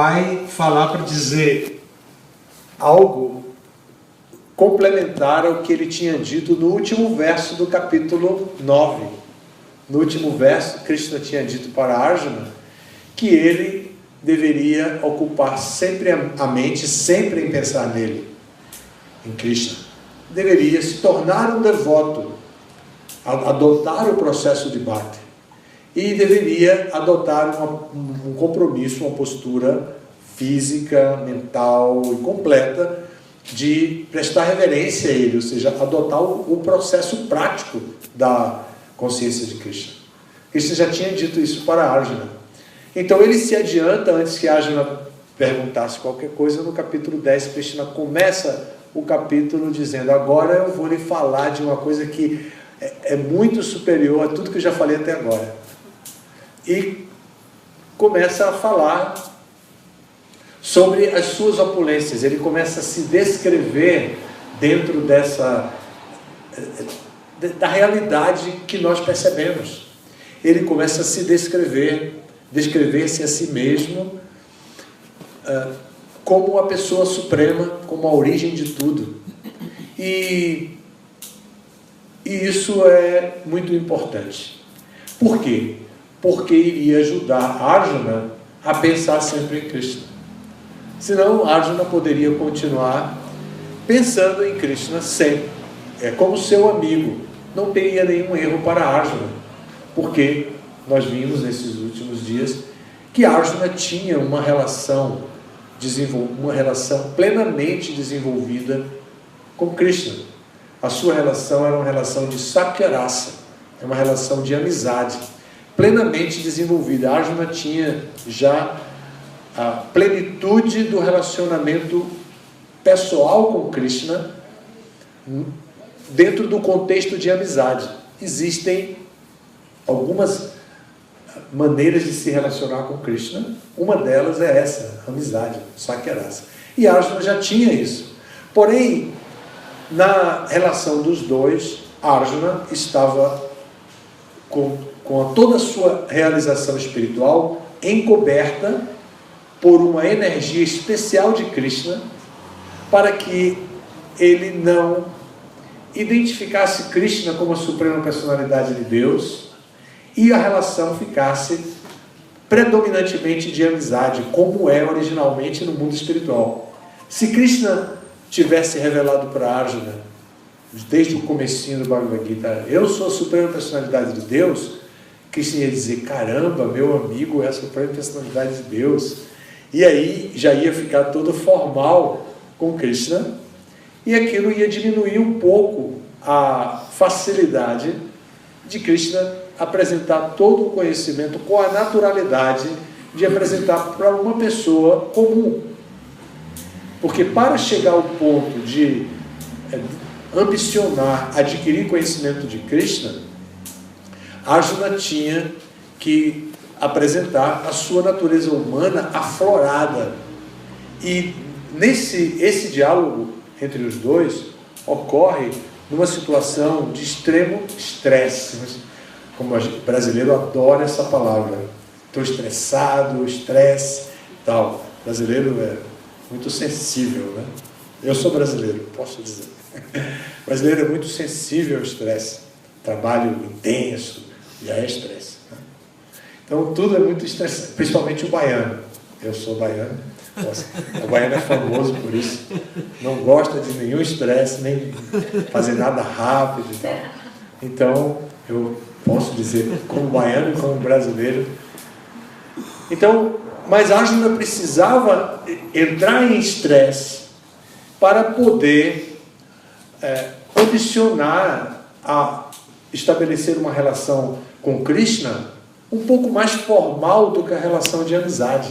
vai falar para dizer algo complementar ao que ele tinha dito no último verso do capítulo 9. No último verso, Krishna tinha dito para Arjuna que ele deveria ocupar sempre a mente, sempre em pensar nele, em Krishna. Deveria se tornar um devoto, adotar o processo de bhakti, e deveria adotar um compromisso, uma postura física, mental e completa de prestar reverência a ele, ou seja, adotar o processo prático da consciência de Krishna. Krishna já tinha dito isso para Arjuna. Então ele se adianta, antes que Arjuna perguntasse qualquer coisa, no capítulo 10, Krishna começa o capítulo dizendo: agora eu vou lhe falar de uma coisa que é muito superior a tudo que eu já falei até agora. E começa a falar sobre as suas opulências. Ele começa a se descrever dentro da realidade que nós percebemos. Ele começa a se descrever-se a si mesmo como a pessoa suprema, como a origem de tudo. E isso é muito importante. Por quê? Porque iria ajudar Arjuna a pensar sempre em Krishna. Senão Arjuna poderia continuar pensando em Krishna sempre, como seu amigo. Não teria nenhum erro para Arjuna, porque nós vimos nesses últimos dias que Arjuna tinha uma relação plenamente desenvolvida com Krishna. A sua relação era uma relação de sakyarasa, é uma relação de amizade, plenamente desenvolvida. Arjuna tinha já a plenitude do relacionamento pessoal com Krishna dentro do contexto de amizade. Existem algumas maneiras de se relacionar com Krishna. Uma delas é essa, amizade, sakyarasa. E Arjuna já tinha isso. Porém, na relação dos dois, Arjuna estava com toda a sua realização espiritual encoberta por uma energia especial de Krishna, para que ele não identificasse Krishna como a suprema personalidade de Deus e a relação ficasse predominantemente de amizade, como é originalmente no mundo espiritual. Se Krishna tivesse revelado para Arjuna, desde o comecinho do Bhagavad Gita, eu sou a suprema personalidade de Deus, Krishna ia dizer: caramba, meu amigo é a suprema personalidade de Deus. E aí já ia ficar todo formal com Krishna, e aquilo ia diminuir um pouco a facilidade de Krishna apresentar todo o conhecimento com a naturalidade de apresentar para uma pessoa comum. Porque para chegar ao ponto de ambicionar adquirir conhecimento de Krishna, Arjuna tinha que apresentar a sua natureza humana aflorada. E esse diálogo entre os dois ocorre numa situação de extremo estresse. Como o brasileiro adora essa palavra. Estou estressado, estresse, tal. O brasileiro é muito sensível, né? Eu sou brasileiro, posso dizer. O brasileiro é muito sensível ao estresse. Trabalho intenso, já é estresse. Então tudo é muito estressante, principalmente o baiano. Eu sou baiano. O baiano é famoso por isso. Não gosta de nenhum estresse, nem fazer nada rápido e tal. Então, eu posso dizer, como baiano e como brasileiro. Então, mas Arjuna precisava entrar em estresse para poder ambicionar a estabelecer uma relação com Krishna um pouco mais formal do que a relação de amizade,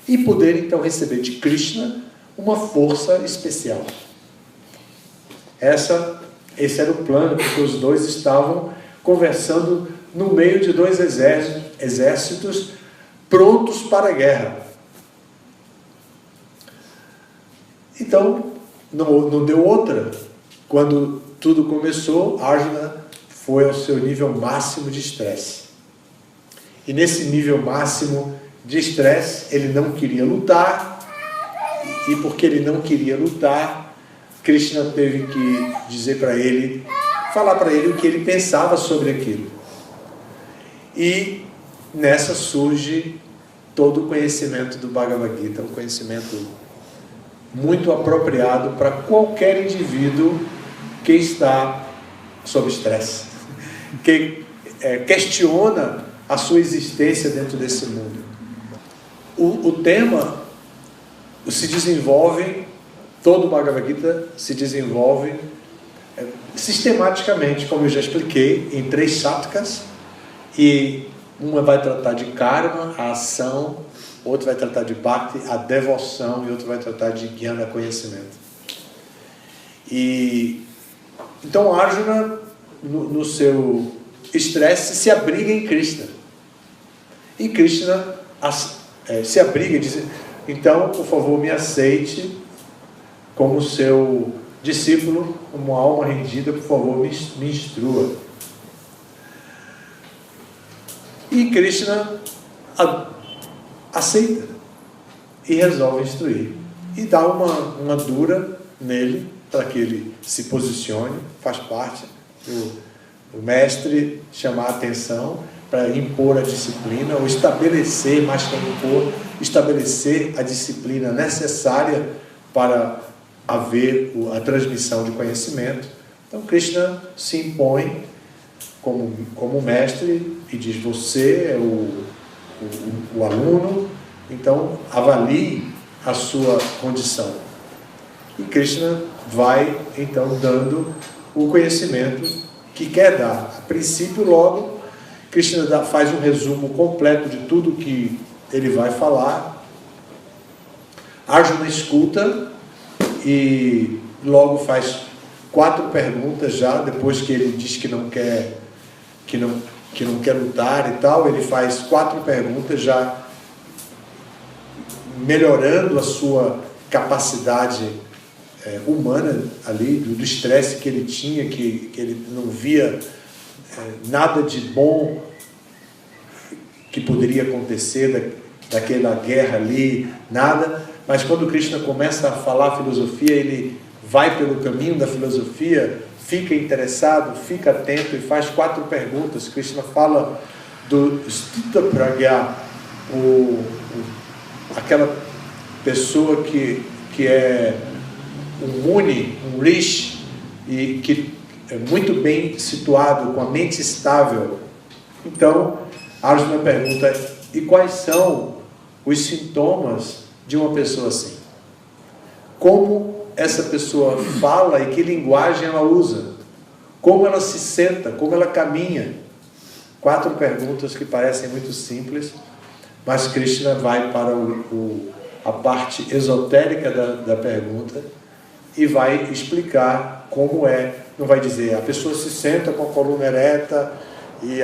e poder então receber de Krishna uma força especial. Esse era o plano, porque os dois estavam conversando no meio de dois exércitos prontos para a guerra. Então, não deu outra. Quando tudo começou, Arjuna foi ao seu nível máximo de estresse. E nesse nível máximo de estresse, ele não queria lutar, e porque ele não queria lutar, Krishna teve que dizer para ele, falar para ele o que ele pensava sobre aquilo. E nessa surge todo o conhecimento do Bhagavad Gita, um conhecimento muito apropriado para qualquer indivíduo que está sob estresse, que questiona a sua existência dentro desse mundo. O tema se desenvolve, todo o Bhagavad Gita se desenvolve sistematicamente, como eu já expliquei, em 3 shatkas, e uma vai tratar de karma, a ação, outro vai tratar de bhakti, a devoção, e outro vai tratar de jnana, conhecimento. E então Arjuna, no seu estresse, se abriga em Krishna. E Krishna se abriga e diz: então, por favor, me aceite como seu discípulo, como alma rendida, por favor, me instrua. E Krishna aceita e resolve instruir. E dá uma dura nele, para que ele se posicione, faz parte do mestre chamar a atenção, para impor a disciplina, ou estabelecer, mais que impor, estabelecer a disciplina necessária para haver a transmissão de conhecimento. Então Krishna se impõe como mestre e diz: você é o aluno, então avalie a sua condição. E Krishna vai então dando o conhecimento que quer dar. A princípio, logo, Krishna faz um resumo completo de tudo que ele vai falar. Arjuna escuta e logo faz 4 perguntas já, depois que ele diz que não quer lutar e tal, ele faz 4 perguntas já melhorando a sua capacidade humana ali, do estresse que ele tinha, que ele não via nada de bom que poderia acontecer daquela guerra ali, nada. Mas quando Krishna começa a falar filosofia, ele vai pelo caminho da filosofia, fica interessado, fica atento e faz 4 perguntas. Krishna fala do Stita Pragya, aquela pessoa que é um Muni, um Rishi, e que é muito bem situado, com a mente estável. Então, Arjuna pergunta: e quais são os sintomas de uma pessoa assim? Como essa pessoa fala e que linguagem ela usa? Como ela se senta? Como ela caminha? 4 perguntas que parecem muito simples, mas Krishna vai para a parte esotérica da pergunta e vai explicar como é. Não vai dizer: a pessoa se senta com a coluna ereta e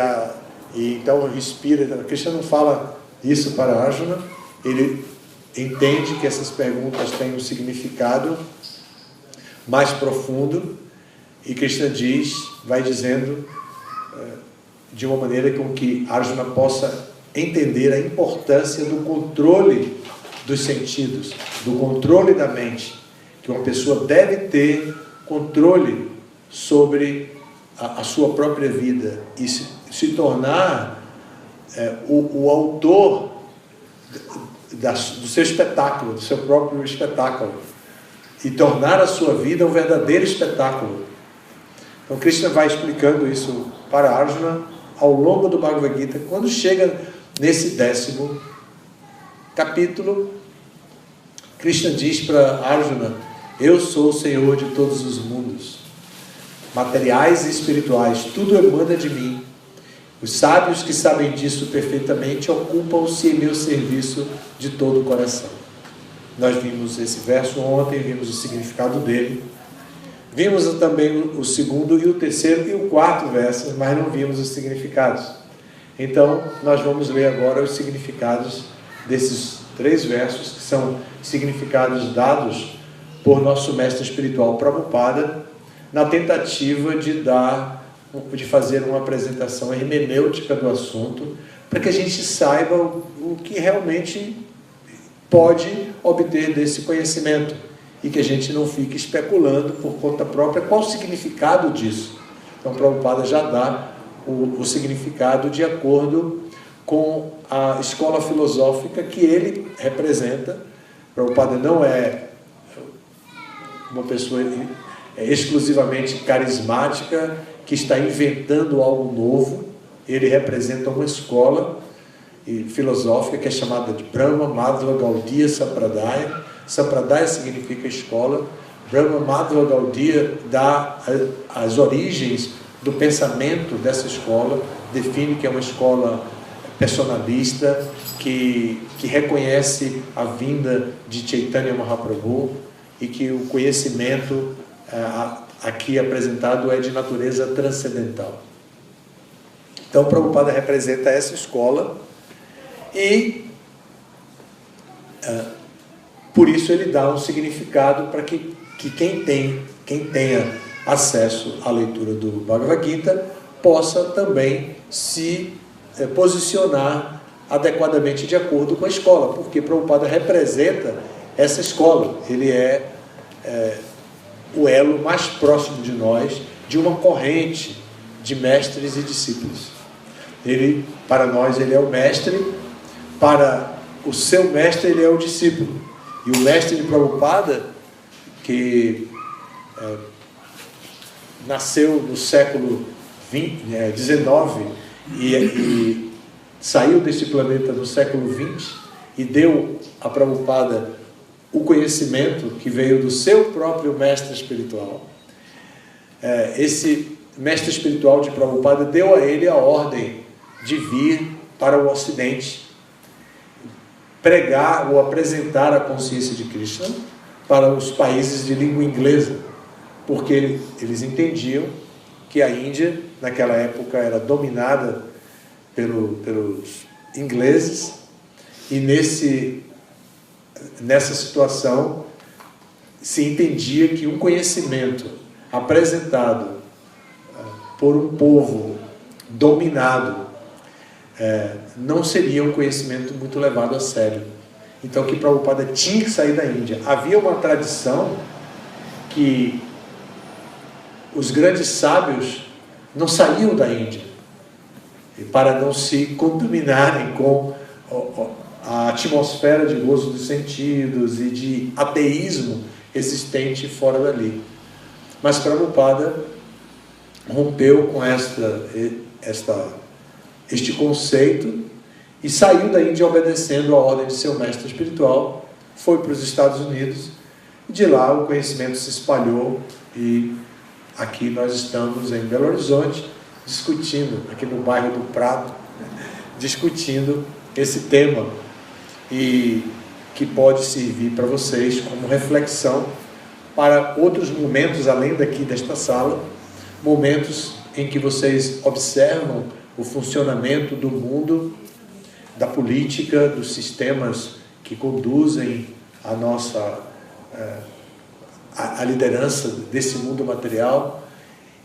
então respira. Krishna não fala isso para Arjuna. Ele entende que essas perguntas têm um significado mais profundo, e Krishna vai dizendo de uma maneira com que Arjuna possa entender a importância do controle dos sentidos, do controle da mente, que uma pessoa deve ter controle sobre a sua própria vida e se tornar o autor do seu espetáculo, do seu próprio espetáculo, e tornar a sua vida um verdadeiro espetáculo. Então Krishna vai explicando isso para Arjuna ao longo do Bhagavad Gita. Quando chega nesse 10º capítulo, Krishna diz para Arjuna: eu sou o Senhor de todos os mundos, materiais e espirituais, tudo emana de mim. Os sábios que sabem disso perfeitamente ocupam-se em meu serviço de todo o coração. Nós vimos esse verso ontem, vimos o significado dele. Vimos também o 2º e o 3º e o 4º versos, mas não vimos os significados. Então, nós vamos ler agora os significados desses 3 versos, que são significados dados por nosso mestre espiritual Prabhupada, na tentativa de fazer uma apresentação hermenêutica do assunto, para que a gente saiba o que realmente pode obter desse conhecimento e que a gente não fique especulando por conta própria qual o significado disso. Então, Prabhupada já dá o significado de acordo com a escola filosófica que ele representa. Prabhupada não é uma pessoa exclusivamente carismática que está inventando algo novo. Ele representa uma escola filosófica que é chamada de Brahma Madhva Gaudiya Sampradaya. Sampradaya significa escola. Brahma Madhva Gaudiya dá as origens do pensamento dessa escola, define que é uma escola personalista, que reconhece a vinda de Chaitanya Mahaprabhu e que o conhecimento aqui apresentado é de natureza transcendental. Então, Prabhupada representa essa escola e por isso ele dá um significado para que quem tenha acesso à leitura do Bhagavad Gita possa também se posicionar adequadamente de acordo com a escola, porque Prabhupada representa essa escola. Ele é o elo mais próximo de nós, de uma corrente de mestres e discípulos. Para nós, ele é o mestre, para o seu mestre, ele é o discípulo. E o mestre de Prabhupada, que nasceu no século XIX e saiu deste planeta no século XX e deu a Prabhupada o conhecimento que veio do seu próprio mestre espiritual. Esse mestre espiritual de Prabhupada deu a ele a ordem de vir para o Ocidente, pregar ou apresentar a consciência de Krishna para os países de língua inglesa, porque eles entendiam que a Índia, naquela época, era dominada pelos ingleses, e nessa situação se entendia que um conhecimento apresentado por um povo dominado não seria um conhecimento muito levado a sério. Então, que Prabhupada tinha que sair da Índia. Havia uma tradição que os grandes sábios não saíam da Índia para não se contaminarem com a atmosfera de gozo dos sentidos e de ateísmo existente fora dali. Mas Prabhupada rompeu com este conceito e saiu da Índia obedecendo a ordem de seu mestre espiritual, foi para os Estados Unidos, e de lá o conhecimento se espalhou, e aqui nós estamos em Belo Horizonte, discutindo, aqui no bairro do Prado, discutindo esse tema, e que pode servir para vocês como reflexão para outros momentos, além daqui desta sala, momentos em que vocês observam o funcionamento do mundo, da política, dos sistemas que conduzem a nossa a liderança desse mundo material,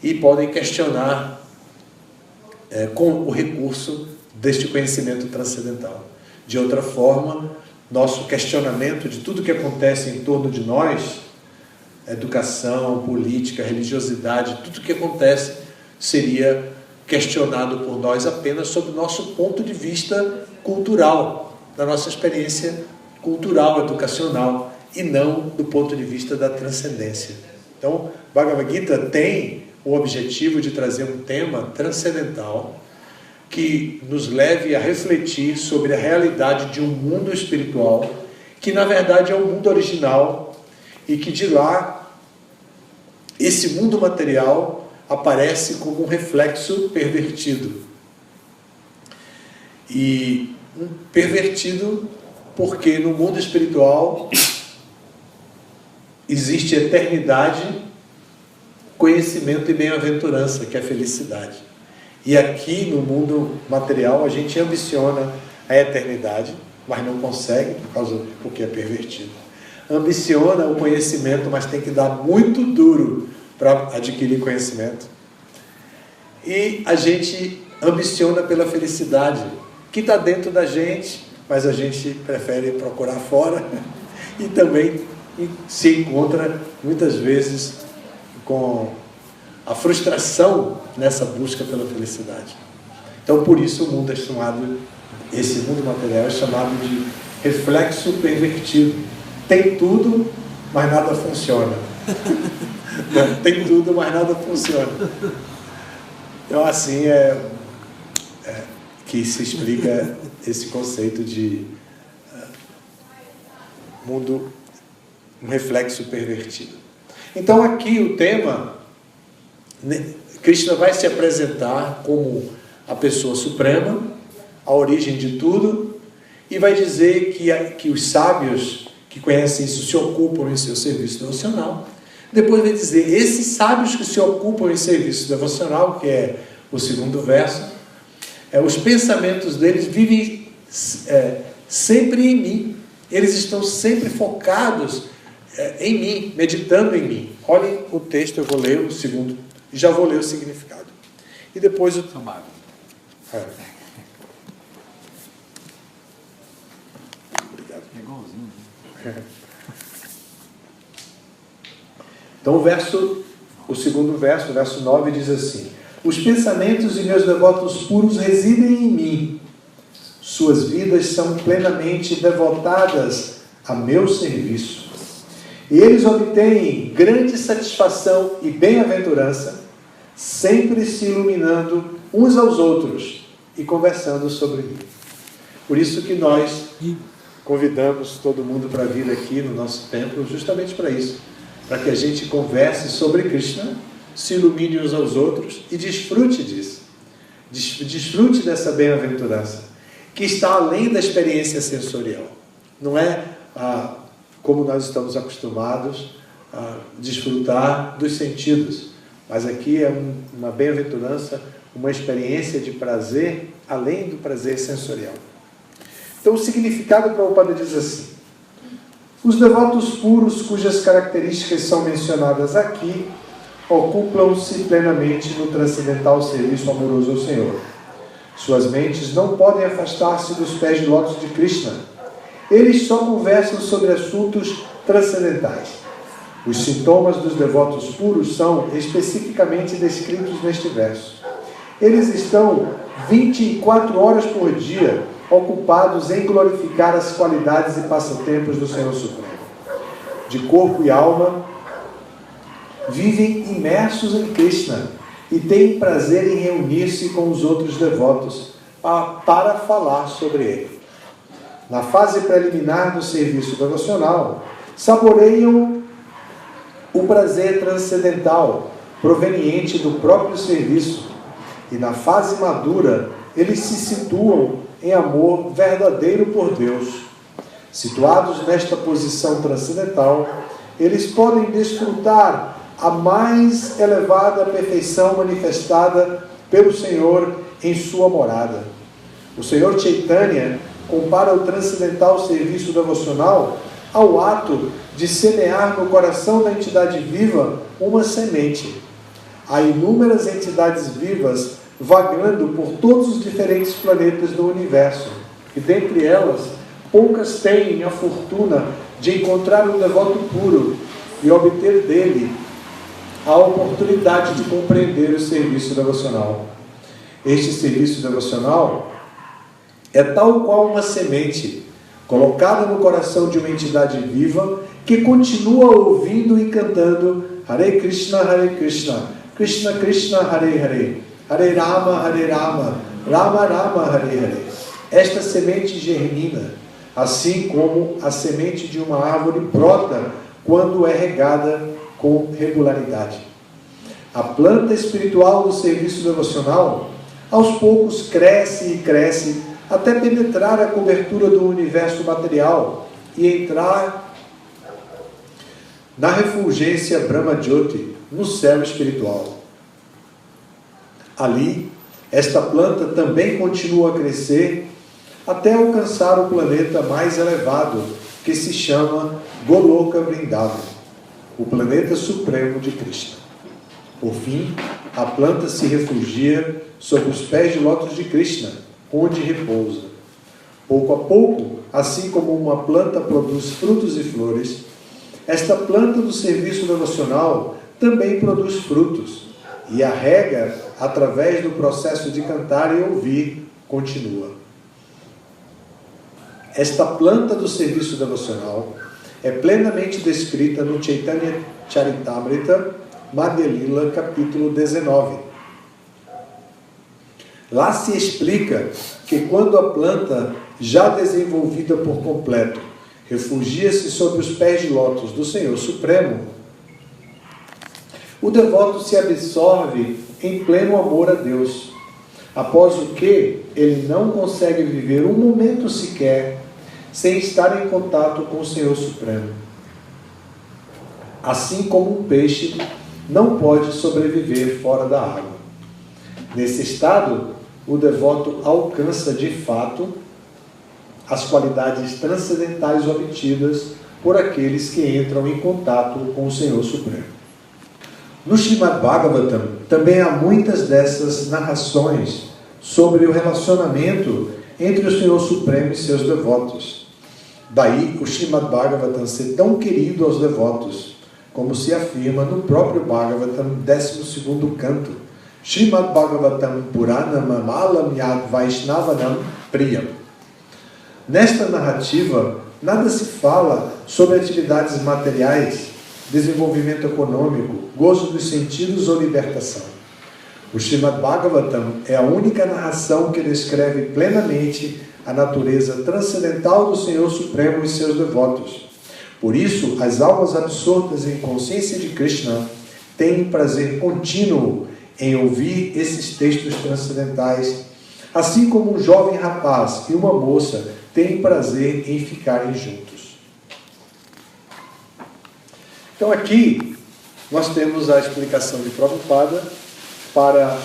e podem questionar com o recurso deste conhecimento transcendental. De outra forma, nosso questionamento de tudo que acontece em torno de nós, educação, política, religiosidade, tudo que acontece seria questionado por nós apenas sob o nosso ponto de vista cultural, da nossa experiência cultural, educacional, e não do ponto de vista da transcendência. Então, Bhagavad Gita tem o objetivo de trazer um tema transcendental que nos leve a refletir sobre a realidade de um mundo espiritual, que na verdade é o mundo original, e que de lá, esse mundo material aparece como um reflexo pervertido. E pervertido porque no mundo espiritual existe eternidade, conhecimento e bem-aventurança, que é felicidade. E aqui no mundo material a gente ambiciona a eternidade, mas não consegue porque é pervertido. Ambiciona o conhecimento, mas tem que dar muito duro para adquirir conhecimento. E a gente ambiciona pela felicidade, que está dentro da gente, mas a gente prefere procurar fora e também se encontra muitas vezes com a frustração nessa busca pela felicidade. Então, por isso o mundo é chamado, esse mundo material é chamado de reflexo pervertido. Tem tudo, mas nada funciona. Tem tudo, mas nada funciona. Então, assim que se explica esse conceito de mundo, um reflexo pervertido. Então, aqui o tema, Krishna vai se apresentar como a pessoa suprema, a origem de tudo, e vai dizer que os sábios que conhecem isso se ocupam em seu serviço devocional. Depois vai dizer, esses sábios que se ocupam em serviço devocional, que é o segundo verso, os pensamentos deles vivem sempre em mim. Eles estão sempre focados em mim, meditando em mim. Olhem o texto, eu vou ler o segundo, e já vou ler o significado. E depois o... Obrigado. Então o segundo verso, o verso 9 diz assim: os pensamentos de meus devotos puros residem em mim. Suas vidas são plenamente devotadas a meu serviço. E eles obtêm grande satisfação e bem-aventurança, sempre se iluminando uns aos outros e conversando sobre mim. Por isso que nós convidamos todo mundo para vir aqui no nosso templo, justamente para isso, para que a gente converse sobre Krishna, se ilumine uns aos outros e desfrute disso. Desfrute dessa bem-aventurança, que está além da experiência sensorial. Não é como nós estamos acostumados a desfrutar dos sentidos, mas aqui é uma bem-aventurança, uma experiência de prazer além do prazer sensorial. Então o significado para o Prabhupada diz assim: os devotos puros, cujas características são mencionadas aqui, ocupam-se plenamente no transcendental serviço amoroso ao Senhor. Suas mentes não podem afastar-se dos pés de lótus de Krishna. Eles só conversam sobre assuntos transcendentais. Os sintomas dos devotos puros são especificamente descritos neste verso. Eles estão 24 horas por dia ocupados em glorificar as qualidades e passatempos do Senhor Supremo. De corpo e alma, vivem imersos em Krishna e têm prazer em reunir-se com os outros devotos para falar sobre ele. Na fase preliminar do serviço devocional, saboreiam o prazer transcendental proveniente do próprio serviço, e na fase madura eles se situam em amor verdadeiro por Deus. Situados nesta posição transcendental, eles podem desfrutar a mais elevada perfeição manifestada pelo Senhor em sua morada. O Senhor Chaitanya compara o transcendental serviço devocional ao ato de semear no coração da entidade viva uma semente. Há inúmeras entidades vivas vagando por todos os diferentes planetas do universo, e dentre elas, poucas têm a fortuna de encontrar um devoto puro e obter dele a oportunidade de compreender o serviço devocional. Este serviço devocional é tal qual uma semente colocada no coração de uma entidade viva que continua ouvindo e cantando Hare Krishna, Krishna Krishna, Hare Hare, Hare Rama, Rama Rama, Hare Hare. Esta semente germina, assim como a semente de uma árvore brota quando é regada com regularidade. A planta espiritual do serviço devocional, aos poucos cresce e cresce, até penetrar a cobertura do universo material e entrar na refulgência Brahma Jyoti, no céu espiritual. Ali, esta planta também continua a crescer até alcançar o planeta mais elevado, que se chama Goloka Vrindavan, o planeta supremo de Krishna. Por fim, a planta se refugia sob os pés de lótus de Krishna, onde repousa. Pouco a pouco, assim como uma planta produz frutos e flores, esta planta do serviço devocional também produz frutos, e a rega, através do processo de cantar e ouvir, continua. Esta planta do serviço devocional é plenamente descrita no Chaitanya Charitamrita, Madhya Lila, capítulo 19. Lá se explica que quando a planta, já desenvolvida por completo, refugia-se sobre os pés de lótus do Senhor Supremo, o devoto se absorve em pleno amor a Deus, após o que ele não consegue viver um momento sequer sem estar em contato com o Senhor Supremo. Assim como um peixe não pode sobreviver fora da água. Nesse estado, o devoto alcança de fato as qualidades transcendentais obtidas por aqueles que entram em contato com o Senhor Supremo. No Srimad Bhagavatam também há muitas dessas narrações sobre o relacionamento entre o Senhor Supremo e seus devotos. Daí o Srimad Bhagavatam ser tão querido aos devotos, como se afirma no próprio Bhagavatam, 12º canto. Srimad Bhagavatam Puranam Amalam Yad Vaishnavanam Priyam. Nesta narrativa, nada se fala sobre atividades materiais, desenvolvimento econômico, gozo dos sentidos ou libertação. O Srimad Bhagavatam é a única narração que descreve plenamente a natureza transcendental do Senhor Supremo e seus devotos. Por isso, as almas absortas em consciência de Krishna têm prazer contínuo em ouvir esses textos transcendentais, assim como um jovem rapaz e uma moça têm prazer em ficarem juntos. Então aqui nós temos a explicação de Prabhupada para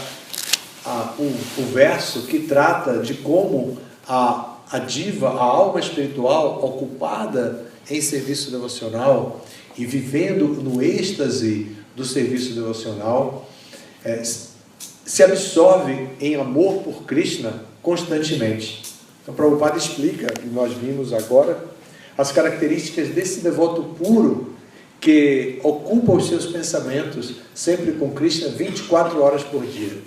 o verso que trata de como a diva, a alma espiritual ocupada em serviço devocional e vivendo no êxtase do serviço devocional, se absorve em amor por Krishna constantemente. Então, Prabhupada explica, e nós vimos agora, as características desse devoto puro que ocupa os seus pensamentos sempre com Krishna 24 horas por dia.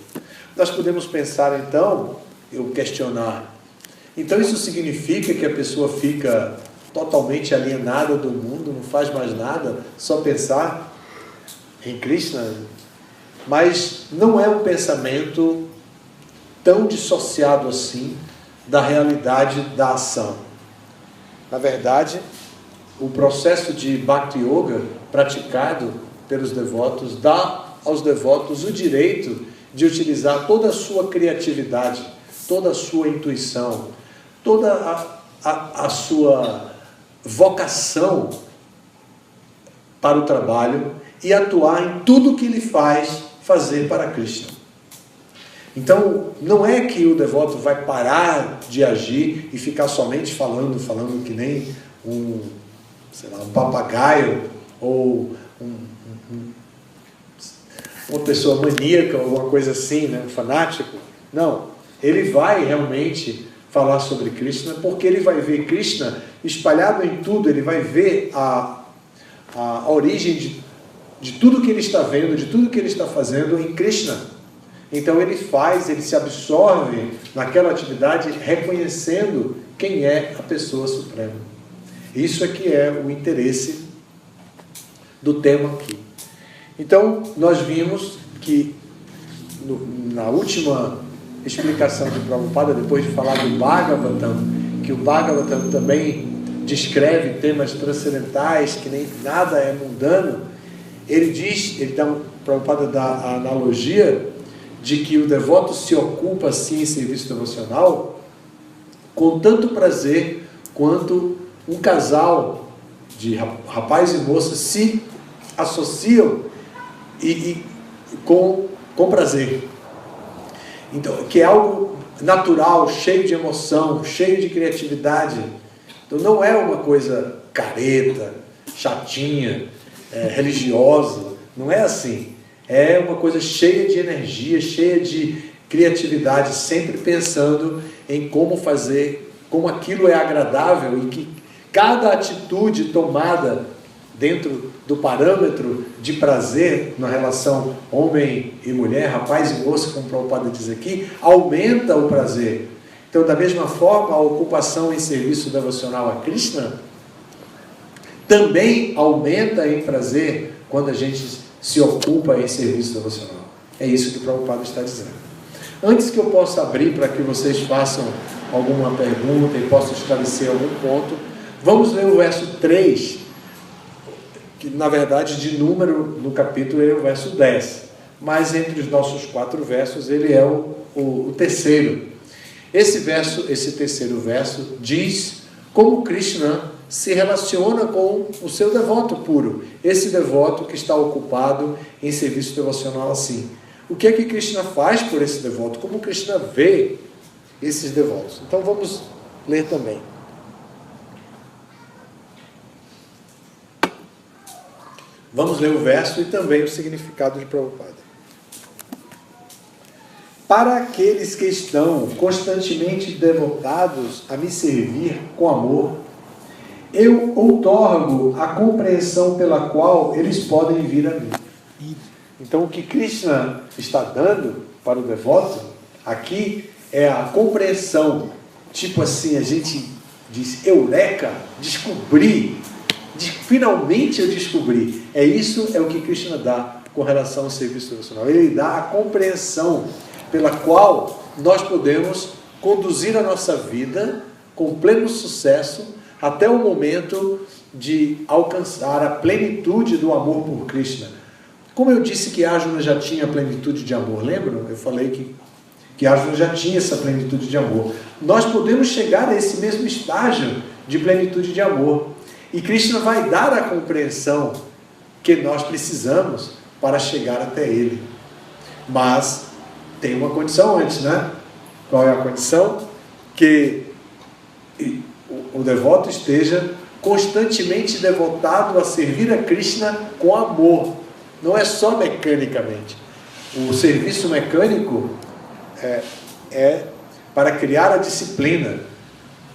Nós podemos pensar então, eu questionar, então isso significa que a pessoa fica totalmente alienada do mundo, não faz mais nada, só pensar em Krishna? Mas não é um pensamento tão dissociado assim da realidade da ação. Na verdade, o processo de Bhakti Yoga praticado pelos devotos dá aos devotos o direito de utilizar toda a sua criatividade, toda a sua intuição, toda a sua vocação para o trabalho e atuar em tudo que ele faz fazer para Krishna. Então, não é que o devoto vai parar de agir e ficar somente falando que nem um papagaio ou uma pessoa maníaca, alguma coisa assim, né? Um fanático. Não, ele vai realmente falar sobre Krishna, porque ele vai ver Krishna espalhado em tudo, ele vai ver a origem de tudo que ele está vendo, de tudo que ele está fazendo em Krishna. Então ele se absorve naquela atividade reconhecendo quem é a pessoa suprema. Isso é que é o interesse do tema aqui. Então nós vimos que na última explicação de Prabhupada, depois de falar do Bhagavatam, que o Bhagavatam também descreve temas transcendentais, que nem nada é mundano, Prabhupada dá a analogia de que o devoto se ocupa assim em serviço devocional com tanto prazer quanto um casal de rapaz e moça se associam com prazer. Então, que é algo natural, cheio de emoção, cheio de criatividade. Então não é uma coisa careta, chatinha, religiosa, não é assim. É uma coisa cheia de energia, cheia de criatividade, sempre pensando em como fazer como aquilo é agradável e que cada atitude tomada dentro do parâmetro de prazer na relação homem e mulher, rapaz e moça, como o Prabhupada diz aqui, aumenta o prazer. Então, da mesma forma, a ocupação em serviço devocional a Krishna também aumenta em prazer quando a gente se ocupa em serviço devocional. É isso que o Prabhupada está dizendo. Antes que eu possa abrir para que vocês façam alguma pergunta e possam esclarecer algum ponto, vamos ler o verso 3, que na verdade de número no capítulo ele é o verso 10, mas entre os nossos 4 versos ele é o terceiro. Esse terceiro verso diz como Krishna se relaciona com o seu devoto puro, esse devoto que está ocupado em serviço devocional assim. O que é que Krishna faz por esse devoto? Como Krishna vê esses devotos? Então vamos ler também. Vamos ler o verso e também o significado de Prabhupada. Para aqueles que estão constantemente devotados a me servir com amor, eu outorgo a compreensão pela qual eles podem vir a mim. Então, o que Krishna está dando para o devoto aqui é a compreensão. Tipo assim, a gente diz, eureka, descobri, finalmente eu descobri. Isso é o que Krishna dá com relação ao serviço devocional. Ele dá a compreensão pela qual nós podemos conduzir a nossa vida com pleno sucesso até o momento de alcançar a plenitude do amor por Krishna. Como eu disse que Arjuna já tinha plenitude de amor, lembram? Eu falei que Arjuna já tinha essa plenitude de amor. Nós podemos chegar a esse mesmo estágio de plenitude de amor. E Krishna vai dar a compreensão que nós precisamos para chegar até Ele. Mas tem uma condição antes, né? Qual é a condição? Que o devoto esteja constantemente devotado a servir a Krishna com amor. Não é só mecanicamente. O serviço mecânico é para criar a disciplina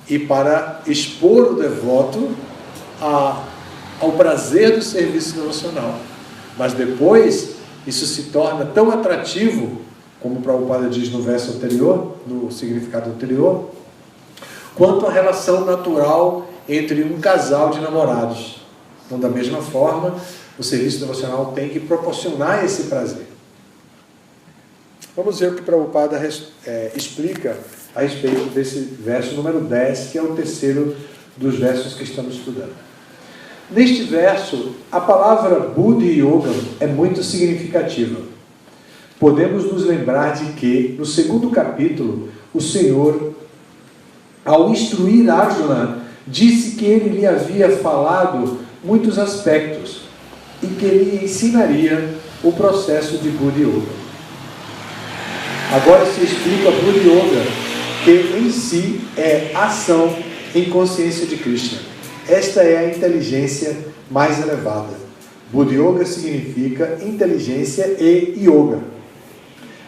e para expor o devoto ao prazer do serviço devocional. Mas depois, isso se torna tão atrativo, como o Prabhupada diz no verso anterior, no significado anterior, quanto a relação natural entre um casal de namorados. Então, da mesma forma, o serviço devocional tem que proporcionar esse prazer. Vamos ver o que Prabhupada explica a respeito desse verso número 10, que é o terceiro dos versos que estamos estudando. Neste verso, a palavra Buddhi Yoga é muito significativa. Podemos nos lembrar de que, no segundo capítulo, o Senhor, ao instruir Arjuna, disse que ele lhe havia falado muitos aspectos e que ele ensinaria o processo de Buddhi Yoga. Agora se explica Buddhi Yoga, que em si é ação em consciência de Krishna. Esta é a inteligência mais elevada. Buddhi Yoga significa inteligência e yoga.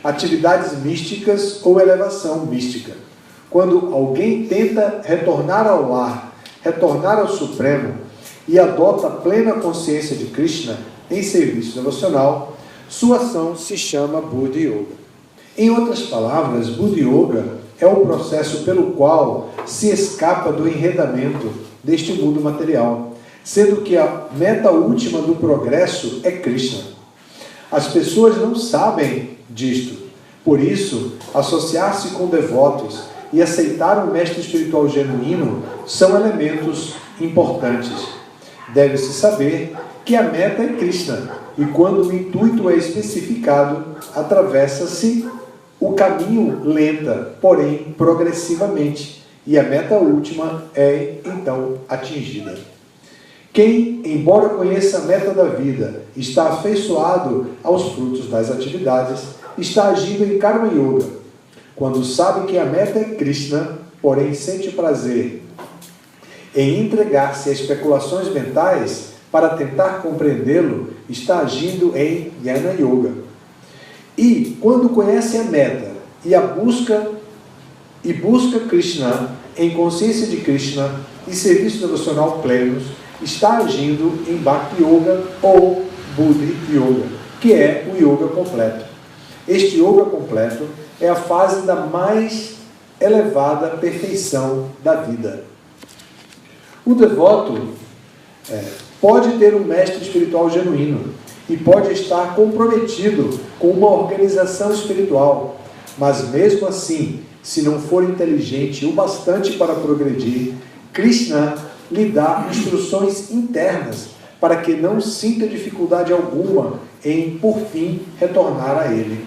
Atividades místicas ou elevação mística. Quando alguém tenta retornar ao lar, retornar ao Supremo, e adota a plena consciência de Krishna em serviço devocional, sua ação se chama Buddhi Yoga. Em outras palavras, Buddhi Yoga é o processo pelo qual se escapa do enredamento deste mundo material, sendo que a meta última do progresso é Krishna. As pessoas não sabem disto, por isso, associar-se com devotos e aceitar um mestre espiritual genuíno são elementos importantes. Deve-se saber que a meta é Krishna, e quando o intuito é especificado, atravessa-se o caminho lenta, porém progressivamente, e a meta última é, então, atingida. Quem, embora conheça a meta da vida, está afeiçoado aos frutos das atividades, está agindo em Karma Yoga. Quando sabe que a meta é Krishna, porém sente prazer em entregar-se a especulações mentais para tentar compreendê-lo, está agindo em Jnana Yoga. E, quando conhece a meta e busca Krishna em consciência de Krishna e serviço devocional plenos, está agindo em Bhakti Yoga ou Buddhi Yoga, que é o yoga completo. Este yoga completo é a fase da mais elevada perfeição da vida. O devoto pode ter um mestre espiritual genuíno e pode estar comprometido com uma organização espiritual, mas mesmo assim, se não for inteligente o bastante para progredir, Krishna lhe dá instruções internas para que não sinta dificuldade alguma em, por fim, retornar a ele.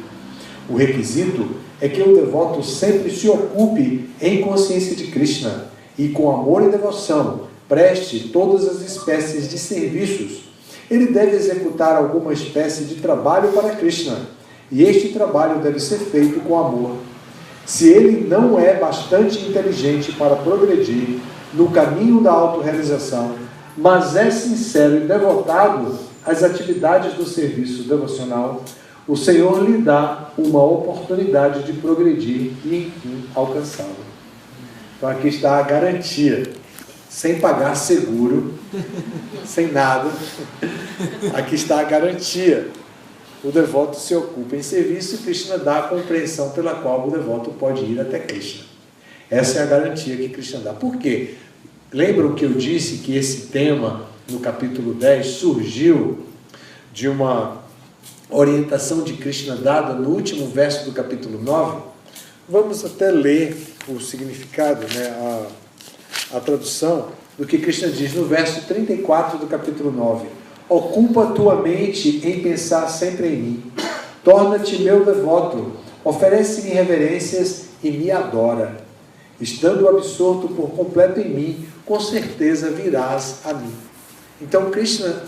O requisito é que o devoto sempre se ocupe em consciência de Krishna e, com amor e devoção, preste todas as espécies de serviços. Ele deve executar alguma espécie de trabalho para Krishna, e este trabalho deve ser feito com amor. Se ele não é bastante inteligente para progredir no caminho da autorrealização, mas é sincero e devotado às atividades do serviço devocional, o Senhor lhe dá uma oportunidade de progredir e, enfim, alcançá-lo. Então aqui está a garantia, sem pagar seguro, sem nada. Aqui está a garantia. O devoto se ocupa em serviço e Krishna dá a compreensão pela qual o devoto pode ir até Krishna. Essa é a garantia que Krishna dá. Por quê? Lembram que eu disse que esse tema, no capítulo 10, surgiu de uma orientação de Krishna dada no último verso do capítulo 9? Vamos até ler o significado, a tradução do que Krishna diz no verso 34 do capítulo 9. Ocupa tua mente em pensar sempre em mim. Torna-te meu devoto. Oferece-me reverências e me adora. Estando absorto por completo em mim, com certeza virás a mim. Então Krishna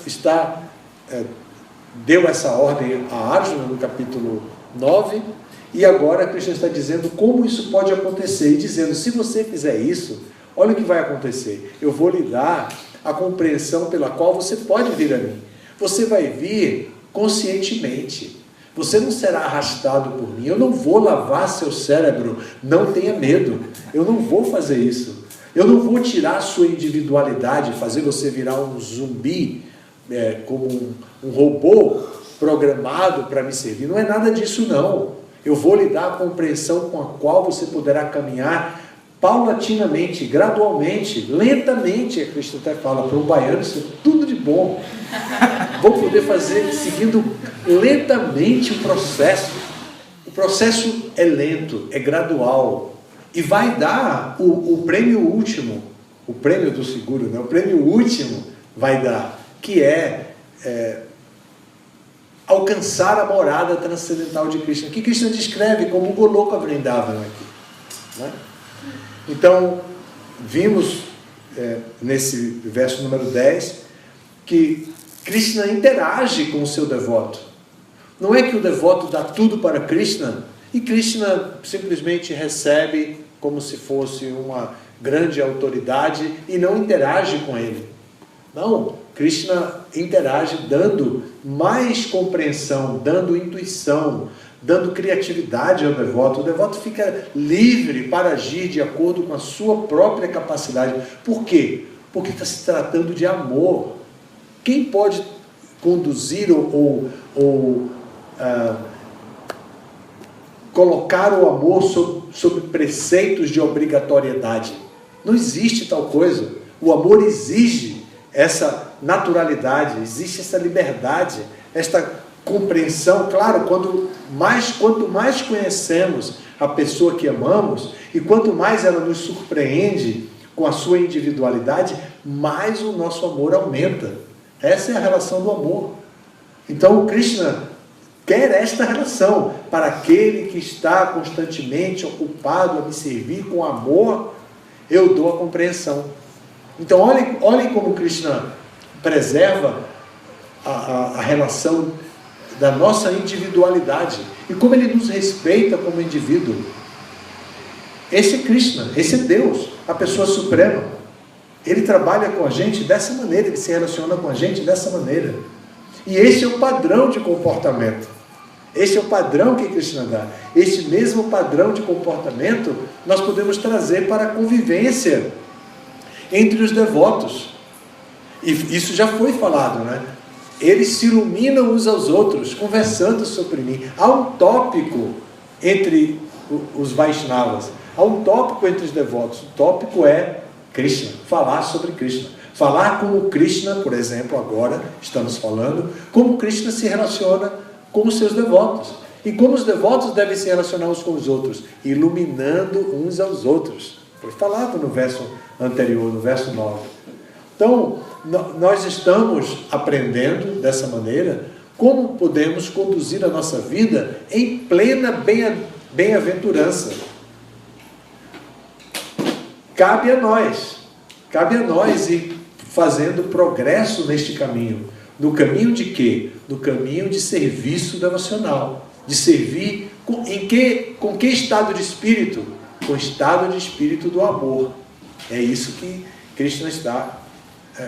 deu essa ordem a Arjuna no capítulo 9, e agora Krishna está dizendo como isso pode acontecer, e dizendo, se você fizer isso, olha o que vai acontecer. Eu vou lhe dar a compreensão pela qual você pode vir a mim. Você vai vir conscientemente. Você não será arrastado por mim. Eu não vou lavar seu cérebro. Não tenha medo. Eu não vou fazer isso. Eu não vou tirar a sua individualidade, fazer você virar um zumbi, como um robô programado para me servir. Não é nada disso, não. Eu vou lhe dar a compreensão com a qual você poderá caminhar paulatinamente, gradualmente, lentamente. A Krishna até fala para o baiano, isso é tudo de bom. Vou poder fazer seguindo lentamente o processo. O processo é lento, é gradual. E vai dar o prêmio último, o prêmio do seguro, né? O prêmio último vai dar, que é alcançar a morada transcendental de Krishna, que Krishna descreve como Goloka Vrindavan aqui, né? Então, vimos nesse verso número 10 que Krishna interage com o seu devoto. Não é que o devoto dá tudo para Krishna e Krishna simplesmente recebe como se fosse uma grande autoridade e não interage com ele. Não, Krishna interage dando mais compreensão, dando intuição, dando criatividade ao devoto. O devoto fica livre para agir de acordo com a sua própria capacidade. Por quê? Porque está se tratando de amor. Quem pode conduzir ou colocar o amor sob preceitos de obrigatoriedade? Não existe tal coisa. O amor exige essa naturalidade, existe essa liberdade, esta compreensão. Claro, quanto mais conhecemos a pessoa que amamos e quanto mais ela nos surpreende com a sua individualidade, mais o nosso amor aumenta. Essa é a relação do amor. Então o Krishna quer esta relação para aquele que está constantemente ocupado a me servir com amor. Eu dou a compreensão. Então olhem como Krishna preserva a relação da nossa individualidade e como ele nos respeita como indivíduo. Esse é Krishna, esse é Deus, a pessoa suprema. Ele trabalha com a gente dessa maneira, ele se relaciona com a gente dessa maneira. E esse é o padrão de comportamento. Este é o padrão que Krishna dá. Este mesmo padrão de comportamento nós podemos trazer para a convivência entre os devotos. E isso já foi falado, né? Eles se iluminam uns aos outros, conversando sobre mim. Há um tópico entre os Vaishnavas, há um tópico entre os devotos. O tópico é Krishna, falar sobre Krishna. Falar como Krishna, por exemplo, agora estamos falando, como Krishna se relaciona com os seus devotos. E como os devotos devem se relacionar uns com os outros, iluminando uns aos outros. Foi falado no verso anterior, no verso 9. Então, nós estamos aprendendo dessa maneira como podemos conduzir a nossa vida em plena bem-aventurança. Cabe a nós ir fazendo progresso neste caminho. No caminho de quê? No caminho de serviço devocional. De servir com que estado de espírito? Com o estado de espírito do amor. É isso que Krishna está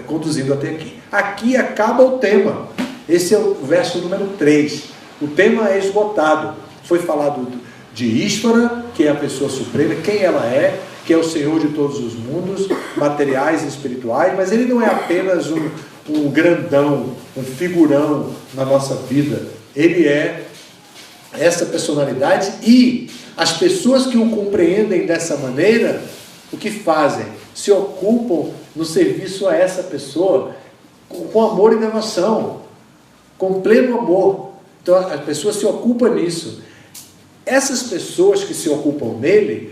conduzindo até aqui. Aqui acaba o tema. Esse é o verso número 3. O tema é esgotado. Foi falado de Ishvara, que é a pessoa suprema, quem ela é, que é o Senhor de todos os mundos, materiais e espirituais, mas ele não é apenas um grandão, um figurão na nossa vida. Ele é essa personalidade, e as pessoas que o compreendem dessa maneira, o que fazem? Se ocupam no serviço a essa pessoa com amor e devoção, com pleno amor. Então a pessoa se ocupa nisso. Essas pessoas que se ocupam nele,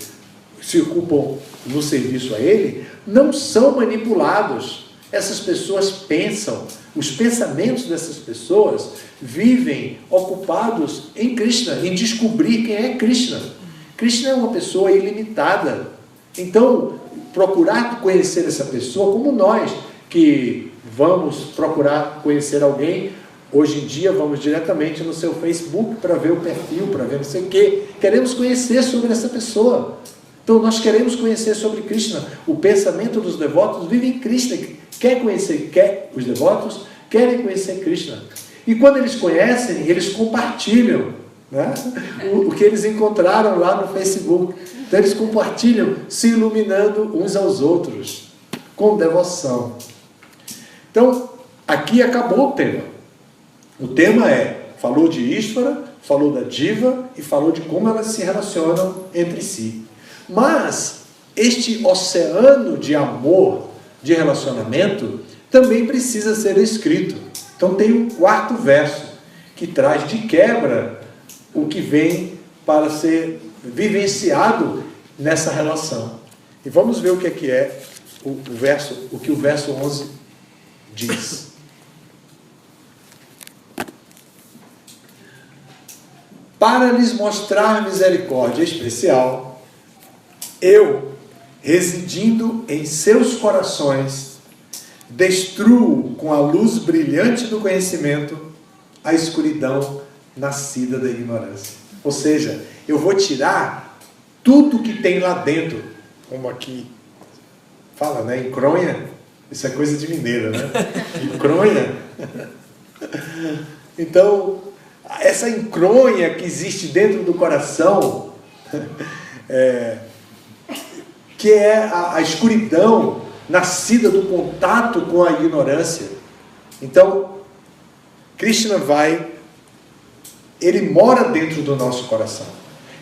se ocupam no serviço a ele, não são manipulados. Essas pessoas pensam, os pensamentos dessas pessoas vivem ocupados em Krishna, em descobrir quem é Krishna. Krishna é uma pessoa ilimitada. Então, procurar conhecer essa pessoa, como nós que vamos procurar conhecer alguém, hoje em dia vamos diretamente no seu Facebook para ver o perfil, para ver não sei o quê. Queremos conhecer sobre essa pessoa. Então nós queremos conhecer sobre Krishna. O pensamento dos devotos vive em Krishna. Os devotos querem conhecer Krishna. E quando eles conhecem, eles compartilham, né, o que eles encontraram lá no Facebook. Então eles compartilham, se iluminando uns aos outros, com devoção. Então, aqui acabou o tema. O tema falou de Ishvara, falou da Diva e falou de como elas se relacionam entre si. Mas este oceano de amor, de relacionamento, também precisa ser escrito. Então tem um quarto verso, que traz de quebra o que vem para ser vivenciado nessa relação. E vamos ver o que é o que o verso 11 diz. Para lhes mostrar misericórdia especial, eu, residindo em seus corações, destruo com a luz brilhante do conhecimento a escuridão nascida da ignorância. Ou seja, eu vou tirar tudo que tem lá dentro, como aqui fala, né? Encronha, isso é coisa de mineiro, né? Encronha. Então, essa encronha que existe dentro do coração, que é a escuridão nascida do contato com a ignorância. Então, Krishna ele mora dentro do nosso coração.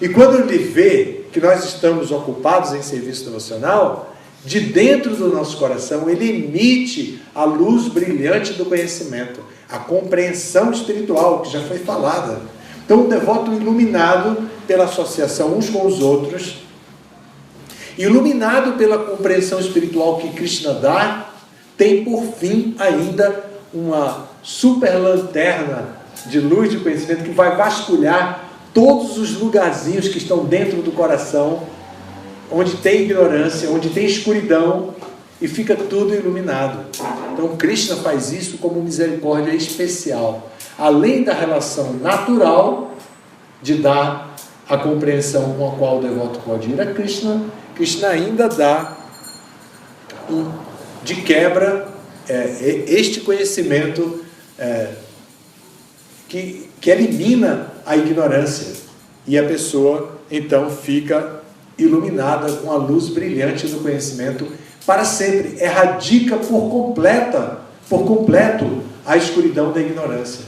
E quando ele vê que nós estamos ocupados em serviço devocional, de dentro do nosso coração, ele emite a luz brilhante do conhecimento, a compreensão espiritual, que já foi falada. Então, o devoto iluminado pela associação uns com os outros, iluminado pela compreensão espiritual que Krishna dá, tem por fim ainda uma super lanterna de luz de conhecimento que vai vasculhar todos os lugarzinhos que estão dentro do coração, onde tem ignorância, onde tem escuridão, e fica tudo iluminado. Então Krishna faz isso como misericórdia especial. Além da relação natural de dar a compreensão com a qual o devoto pode ir a Krishna, Krishna ainda dá de quebra este conhecimento que elimina a ignorância. E a pessoa, então, fica iluminada com a luz brilhante do conhecimento para sempre. Erradica por completo a escuridão da ignorância.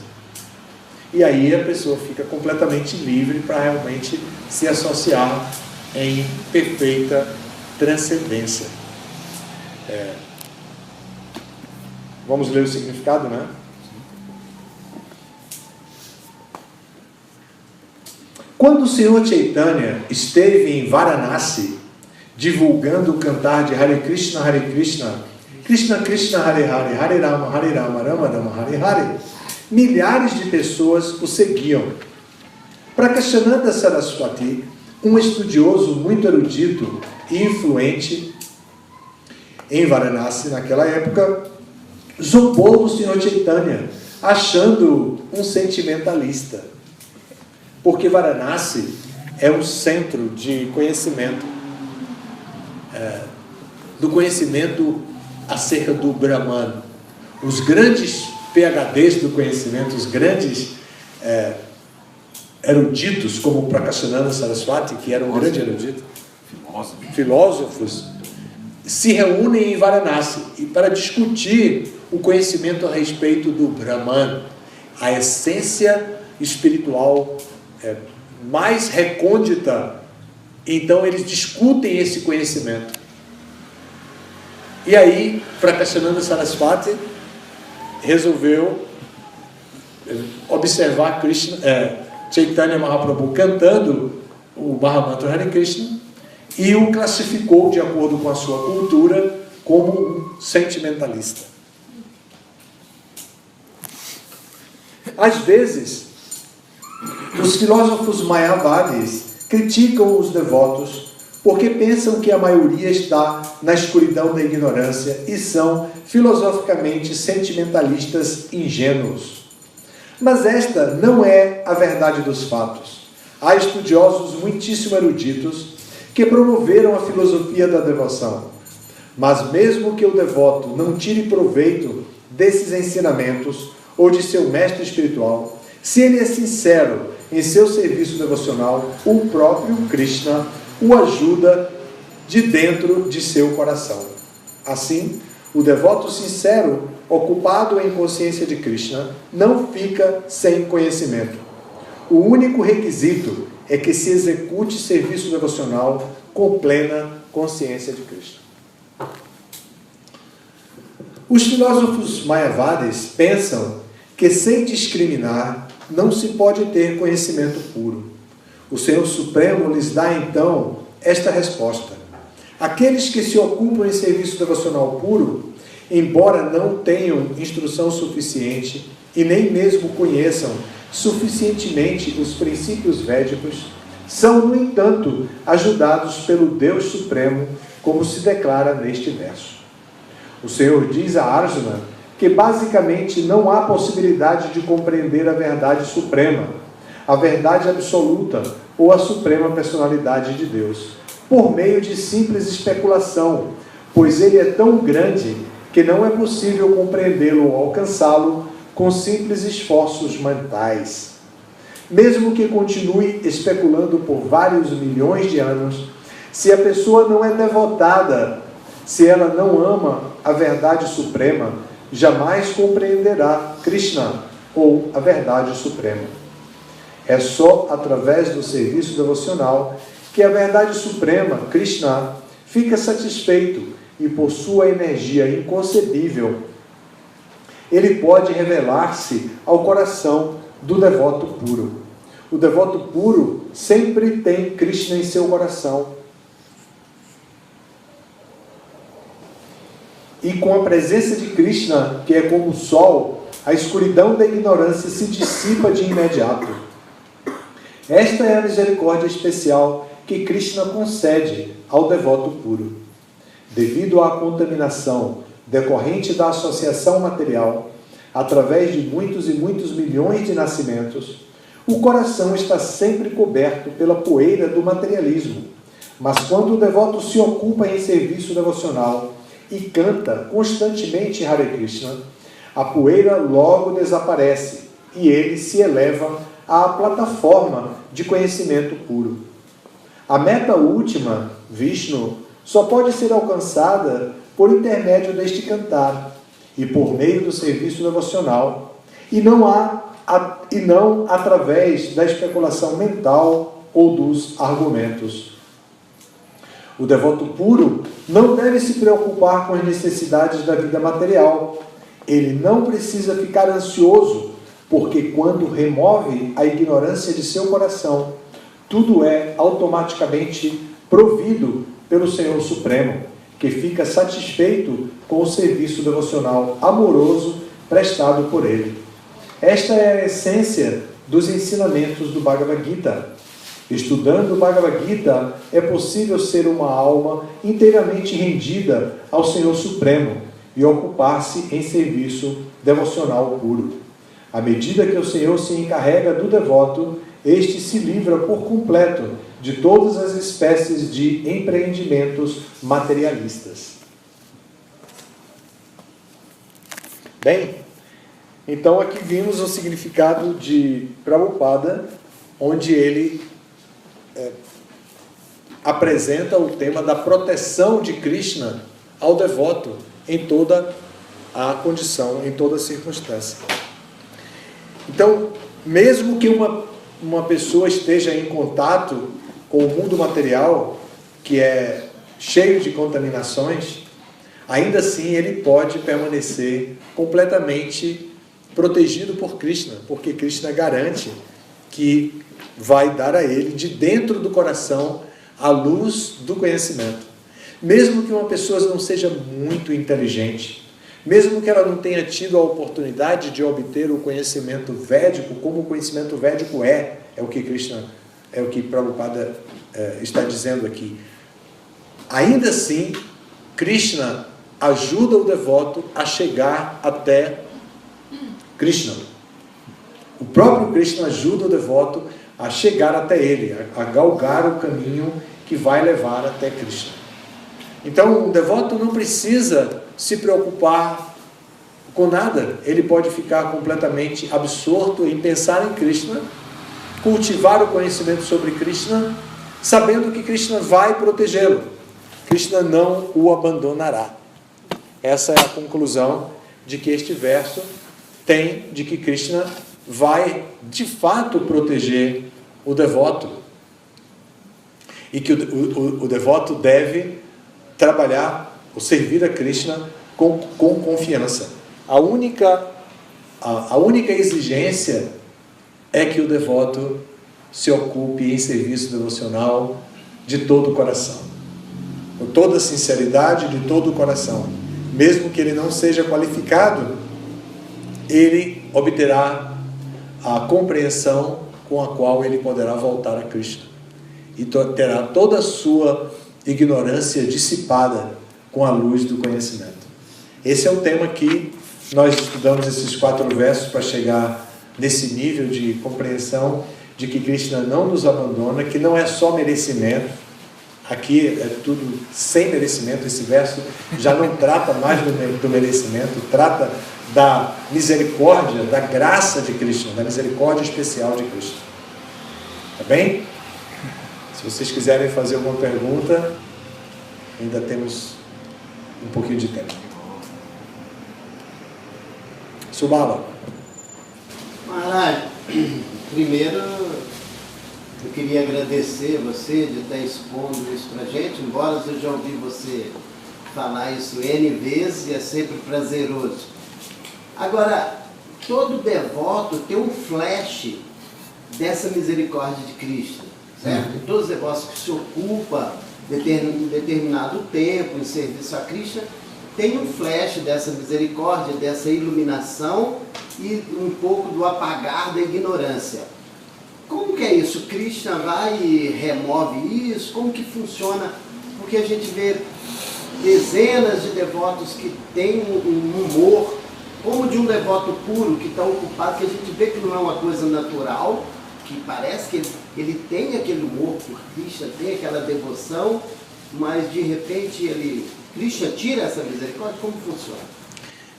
E aí a pessoa fica completamente livre para realmente se associar em perfeita transcendência. Vamos ler o significado, né? Quando o Senhor Chaitanya esteve em Varanasi, divulgando o cantar de Hare Krishna, Krishna Krishna, Hare Hare, Hare Rama, Rama Rama, Hare Hare, milhares de pessoas o seguiam. Prakashananda Saraswati, um estudioso muito erudito e influente em Varanasi naquela época, zombou do Senhor Chaitanya, achando um sentimentalista. Porque Varanasi é um centro de conhecimento, do conhecimento acerca do Brahman. Os grandes PhDs do conhecimento, os grandes eruditos, como Prakashananda Saraswati, que era um grande erudito, filósofos, se reúnem em Varanasi para discutir o conhecimento a respeito do Brahman, a essência espiritual mais recôndita. Então eles discutem esse conhecimento. E aí Prakashananda Saraswati resolveu observar Chaitanya Mahaprabhu cantando o Mahamantra Hare Krishna e o classificou, de acordo com a sua cultura, como um sentimentalista. Às vezes, os filósofos mayavadis criticam os devotos porque pensam que a maioria está na escuridão da ignorância e são filosoficamente sentimentalistas ingênuos. Mas esta não é a verdade dos fatos. Há estudiosos muitíssimo eruditos que promoveram a filosofia da devoção. Mas mesmo que o devoto não tire proveito desses ensinamentos ou de seu mestre espiritual, se ele é sincero em seu serviço devocional, o próprio Krishna o ajuda de dentro de seu coração. Assim, o devoto sincero, ocupado em consciência de Krishna, não fica sem conhecimento. O único requisito é que se execute serviço devocional com plena consciência de Krishna. Os filósofos mayavadis pensam que sem discriminar não se pode ter conhecimento puro. O Senhor Supremo lhes dá então esta resposta: aqueles que se ocupam em serviço devocional puro, embora não tenham instrução suficiente e nem mesmo conheçam suficientemente os princípios védicos, são, no entanto, ajudados pelo Deus Supremo, como se declara neste verso. O Senhor diz a Arjuna que basicamente não há possibilidade de compreender a verdade suprema, a verdade absoluta ou a suprema personalidade de Deus, por meio de simples especulação, pois ele é tão grande que não é possível compreendê-lo ou alcançá-lo com simples esforços mentais. Mesmo que continue especulando por vários milhões de anos, se a pessoa não é devotada, se ela não ama a verdade suprema, jamais compreenderá Krishna ou a verdade suprema. É só através do serviço devocional que a verdade suprema, Krishna, fica satisfeito e por sua energia inconcebível, ele pode revelar-se ao coração do devoto puro. O devoto puro sempre tem Krishna em seu coração. E com a presença de Krishna, que é como o sol, a escuridão da ignorância se dissipa de imediato. Esta é a misericórdia especial que Krishna concede ao devoto puro. Devido à contaminação decorrente da associação material, através de muitos e muitos milhões de nascimentos, o coração está sempre coberto pela poeira do materialismo. Mas quando o devoto se ocupa em serviço devocional e canta constantemente Hare Krishna, a poeira logo desaparece e ele se eleva à plataforma de conhecimento puro. A meta última, Vishnu, só pode ser alcançada por intermédio deste cantar e por meio do serviço devocional, e não através da especulação mental ou dos argumentos. O devoto puro não deve se preocupar com as necessidades da vida material. Ele não precisa ficar ansioso, porque quando remove a ignorância de seu coração, tudo é automaticamente provido pelo Senhor Supremo, que fica satisfeito com o serviço devocional amoroso prestado por ele. Esta é a essência dos ensinamentos do Bhagavad Gita. Estudando o Bhagavad Gita, é possível ser uma alma inteiramente rendida ao Senhor Supremo e ocupar-se em serviço devocional puro. À medida que o Senhor se encarrega do devoto, este se livra por completo de todas as espécies de empreendimentos materialistas. Bem, então aqui vimos o significado de Prabhupada, onde ele apresenta o tema da proteção de Krishna ao devoto em toda a condição, em toda a circunstância. Então, mesmo que uma pessoa esteja em contato com o mundo material, que é cheio de contaminações, ainda assim ele pode permanecer completamente protegido por Krishna, porque Krishna garante que vai dar a ele, de dentro do coração, a luz do conhecimento. Mesmo que uma pessoa não seja muito inteligente, mesmo que ela não tenha tido a oportunidade de obter o conhecimento védico, como o conhecimento védico é o que Krishna, é o que Prabhupada está dizendo aqui. Ainda assim, Krishna ajuda o devoto a chegar até Krishna. O próprio Krishna ajuda o devoto a chegar até ele, a galgar o caminho que vai levar até Krishna. Então, o devoto não precisa se preocupar com nada. Ele pode ficar completamente absorto em pensar em Krishna, cultivar o conhecimento sobre Krishna, sabendo que Krishna vai protegê-lo. Krishna não o abandonará. Essa é a conclusão de que este verso tem, de que Krishna vai, de fato, proteger o devoto. E que o devoto deve trabalhar, ou servir a Krishna com confiança. A única exigência é que o devoto se ocupe em serviço devocional de todo o coração. Com toda a sinceridade, de todo o coração. Mesmo que ele não seja qualificado, ele obterá a compreensão com a qual ele poderá voltar a Krishna. E terá toda a sua ignorância dissipada com a luz do conhecimento. Esse é o tema que nós estudamos, esses 4 versos, para chegar nesse nível de compreensão de que Krishna não nos abandona, que não é só merecimento. Aqui é tudo sem merecimento. Esse verso já não trata mais do merecimento, trata da misericórdia, da graça de Krishna, da misericórdia especial de Krishna. Tá bem? Se vocês quiserem fazer alguma pergunta, ainda temos um pouquinho de tempo. Subala. Maharaj, primeiro eu queria agradecer você de estar expondo isso pra gente, embora eu já ouvi você falar isso N vezes e é sempre prazeroso. Agora, todo devoto tem um flash dessa misericórdia de Cristo, certo? Todos os devotos que se ocupam de determinado tempo em serviço a Krishna tem um flash dessa misericórdia, dessa iluminação e um pouco do apagar da ignorância. Como que é isso? Krishna vai e remove isso? Como que funciona? Porque a gente vê dezenas de devotos que têm um humor, como de um devoto puro que está ocupado, que a gente vê que não é uma coisa natural, que parece que ele tem aquele humor por Krishna, tem aquela devoção, mas de repente Krishna tira essa misericórdia. Como funciona?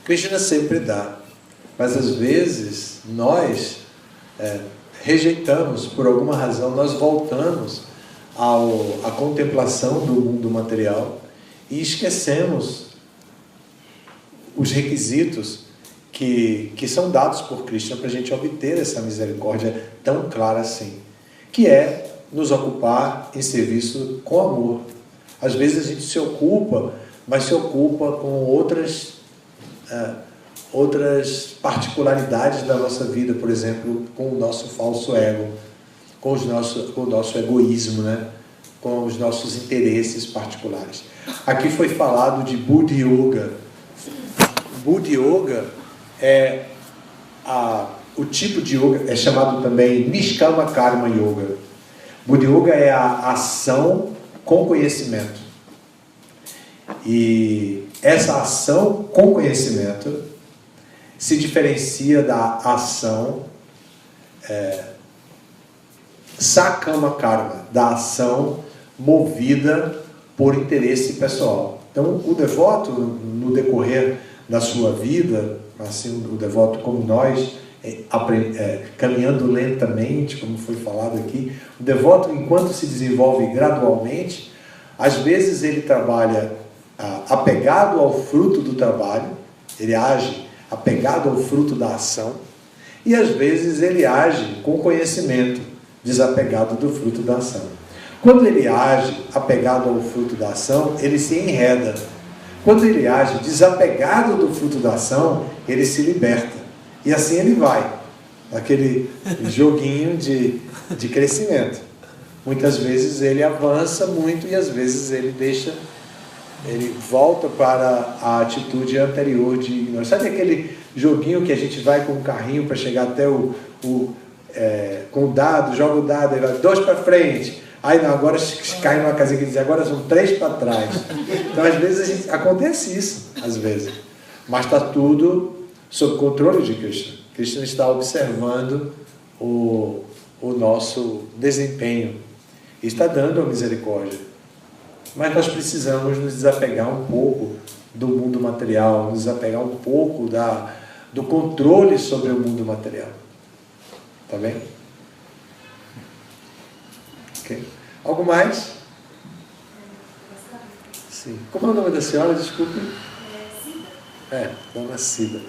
Krishna sempre dá, mas às vezes nós rejeitamos, por alguma razão, nós voltamos à contemplação do mundo material e esquecemos os requisitos que são dados por Krishna para a gente obter essa misericórdia tão clara assim, que é nos ocupar em serviço com amor. Às vezes a gente se ocupa, mas se ocupa com outras particularidades da nossa vida, por exemplo, com o nosso falso ego, com o nosso egoísmo, né? Com os nossos interesses particulares. Aqui foi falado de Buddhi Yoga. Buddhi Yoga é o tipo de yoga, é chamado também Nishkama Karma Yoga. Buddhi Yoga é a ação com conhecimento. E essa ação com conhecimento se diferencia da ação Sakama Karma, da ação movida por interesse pessoal. Então, o devoto, no decorrer da sua vida, assim, o devoto como nós, caminhando lentamente, como foi falado aqui, o devoto, enquanto se desenvolve gradualmente, às vezes ele trabalha apegado ao fruto do trabalho, ele age apegado ao fruto da ação, e às vezes ele age com conhecimento, desapegado do fruto da ação. Quando ele age apegado ao fruto da ação, ele se enreda. Quando ele age desapegado do fruto da ação, ele se liberta. E assim ele vai, naquele joguinho de crescimento. Muitas vezes ele avança muito e às vezes ele volta para a atitude anterior de ignorância. Sabe aquele joguinho que a gente vai com o carrinho para chegar até com o dado, joga o dado, ele vai 2 para frente, aí não, agora cai numa casinha que diz, agora são 3 para trás. Então às vezes acontece isso, às vezes. Mas está tudo sob controle de Krishna. Krishna está observando o nosso desempenho e está dando a misericórdia. Mas nós precisamos nos desapegar um pouco do mundo material, nos desapegar um pouco do controle sobre o mundo material. Tá bem? Ok. Algo mais? Sim. Como é o nome da senhora? Desculpe. Cida. Dona Cida.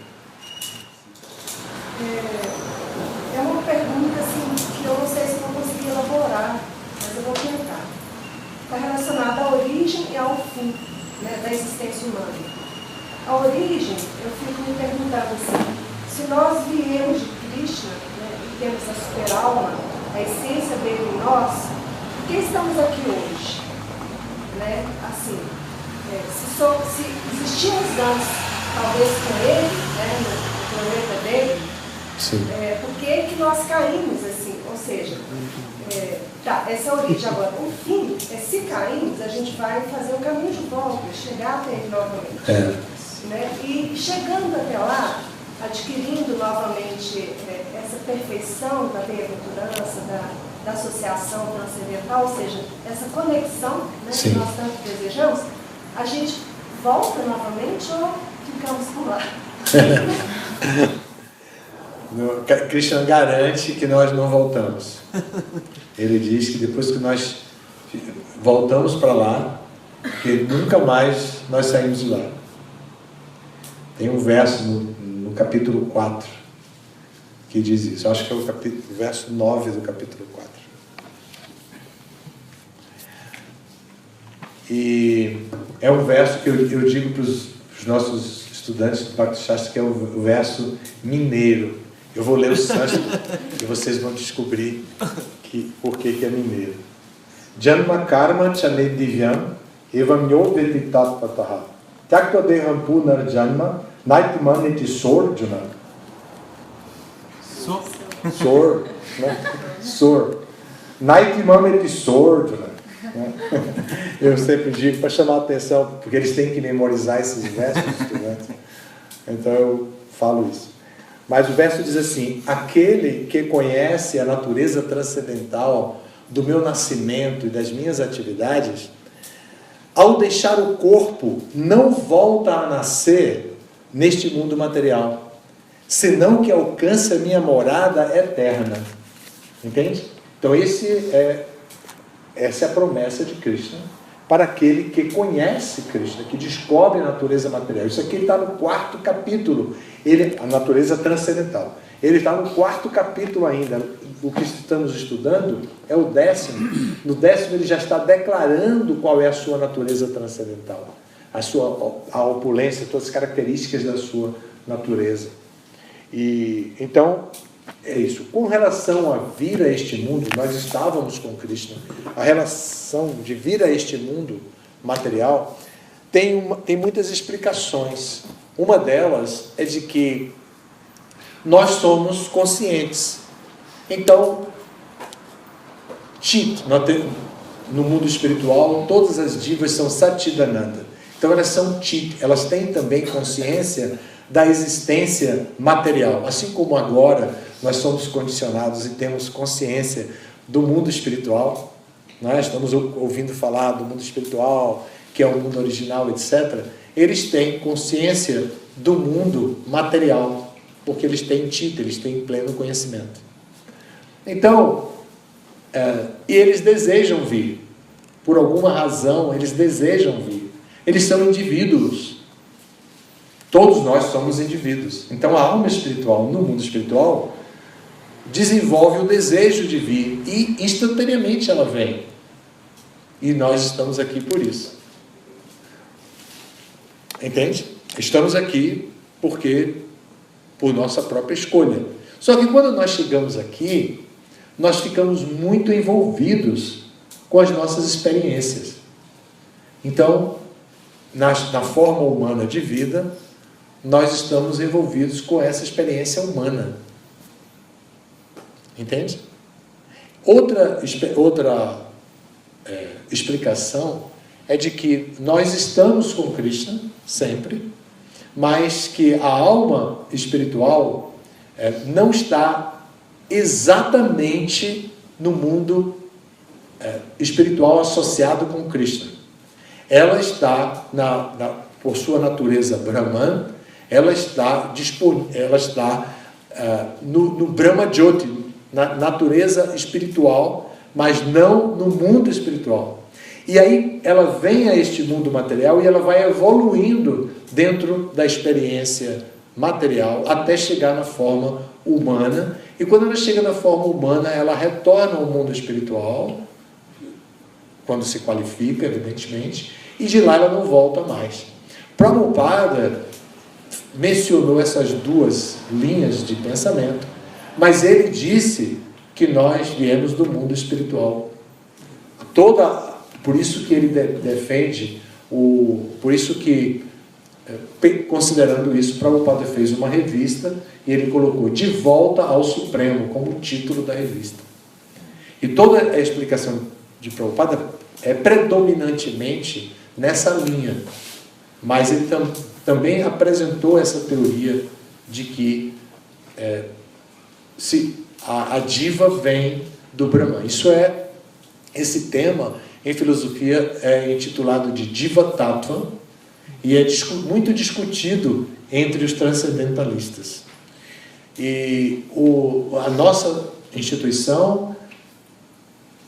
É uma pergunta assim, que eu não sei se eu vou conseguir elaborar, mas eu vou tentar. Está relacionada à origem e ao fim, né, da existência humana. A origem, eu fico me perguntando assim, se nós viemos de Krishna, né, e temos a super-alma, a essência dele em nós, por que estamos aqui hoje? Né? Assim, se existíamos antes, talvez com ele, né, no planeta dele, por que nós caímos assim? Ou seja, essa origem. Agora, o fim se caímos, a gente vai fazer um caminho de volta, chegar até ele novamente. Né? E chegando até lá, adquirindo novamente essa perfeição da bem-aventurança, da associação transcendental, ou seja, essa conexão, né, que nós tanto desejamos, a gente volta novamente ou ficamos por lá? Krishna garante que nós não voltamos. Ele diz que depois que nós voltamos para lá, que nunca mais nós saímos de lá. Tem um verso no capítulo 4 que diz isso. Eu acho que é o verso 9 do capítulo 4. E é um verso que eu digo para os nossos estudantes do Bhakti Shastra, que é o verso mineiro. Eu vou ler o sânscrito e vocês vão descobrir por que é mineiro. Janma karma chane divyam evam yo vetitat pataha tyakta deham punar janma naitman eti sorjuna. Sor, né? Sor. Naitman eti sorjuna. Eu sempre digo para chamar a atenção, porque eles têm que memorizar esses versos, estudantes. Então eu falo isso. Mas o verso diz assim: aquele que conhece a natureza transcendental do meu nascimento e das minhas atividades, ao deixar o corpo, não volta a nascer neste mundo material, senão que alcança a minha morada eterna. Entende? Então essa é a promessa de Krishna para aquele que conhece Krishna, que descobre a natureza material. Isso aqui está no 4º capítulo, a natureza transcendental. Ele está no 4º capítulo ainda. O que estamos estudando é o 10º. No 10º ele já está declarando qual é a sua natureza transcendental, a opulência, todas as características da sua natureza. E então é isso. Com relação a vir a este mundo, nós estávamos com Krishna. A relação de vir a este mundo material tem muitas explicações. Uma delas é de que nós somos conscientes. Então, no mundo espiritual, todas as divas são Satchidananda. Então elas têm também consciência da existência material. Assim como agora nós somos condicionados e temos consciência do mundo espiritual, nós estamos ouvindo falar do mundo espiritual, que é o mundo original, etc. Eles têm consciência do mundo material, porque eles têm eles têm pleno conhecimento. Então, e eles desejam vir. Por alguma razão, eles desejam vir. Eles são indivíduos. Todos nós somos indivíduos. Então, a alma espiritual, no mundo espiritual, desenvolve o desejo de vir e instantaneamente ela vem. E nós estamos aqui por isso. Entende? Estamos aqui por nossa própria escolha. Só que quando nós chegamos aqui, nós ficamos muito envolvidos com as nossas experiências. Então, na forma humana de vida, nós estamos envolvidos com essa experiência humana. Entende? Outra explicação é de que nós estamos com Krishna sempre, mas que a alma espiritual não está exatamente no mundo espiritual associado com Krishna. Ela está, por sua natureza Brahman, ela está no Brahma Jyoti, na natureza espiritual, mas não no mundo espiritual. E aí ela vem a este mundo material e ela vai evoluindo dentro da experiência material até chegar na forma humana. E quando ela chega na forma humana, ela retorna ao mundo espiritual, quando se qualifica, evidentemente, e de lá ela não volta mais. Prabhupada mencionou essas duas linhas de pensamento, mas ele disse que nós viemos do mundo espiritual. Por isso que ele defende, por isso que, considerando isso, Prabhupada fez uma revista e ele colocou De Volta ao Supremo como título da revista. E toda a explicação de Prabhupada é predominantemente nessa linha, mas ele também apresentou essa teoria de que a diva vem do Brahman. Esse tema em filosofia é intitulado de Diva Tattva e é muito discutido entre os transcendentalistas. E a nossa instituição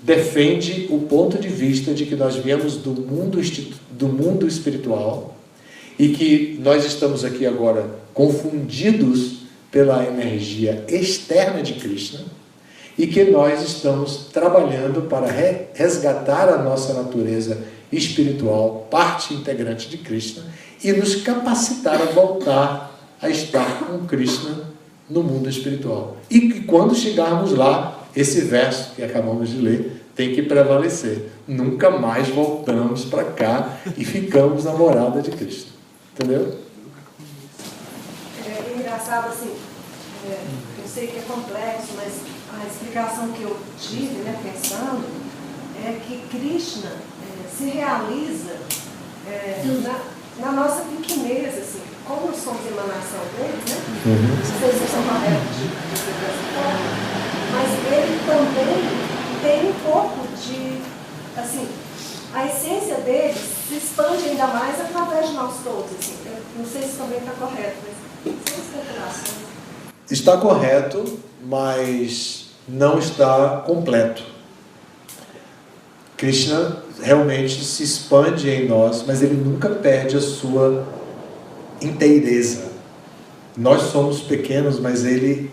defende o ponto de vista de que nós viemos do mundo espiritual e que nós estamos aqui agora confundidos pela energia externa de Krishna e que nós estamos trabalhando para resgatar a nossa natureza espiritual, parte integrante de Krishna, e nos capacitar a voltar a estar com Krishna no mundo espiritual. E que quando chegarmos lá, esse verso que acabamos de ler tem que prevalecer. Nunca mais voltamos para cá e ficamos na morada de Cristo. Entendeu? É engraçado assim, eu sei que é complexo, mas a explicação que eu tive, pensando, é que Krishna se realiza na nossa pequenez, assim, como nós somos emanação dele, Não sei se são corretos de dizer dessa forma, mas ele também tem um pouco de, assim, a essência dele se expande ainda mais através de nós todos, assim. Eu não sei se também está correto, mas são especulações. Está correto, mas não está completo. Krishna realmente se expande em nós, mas ele nunca perde a sua inteireza. Nós somos pequenos, mas ele,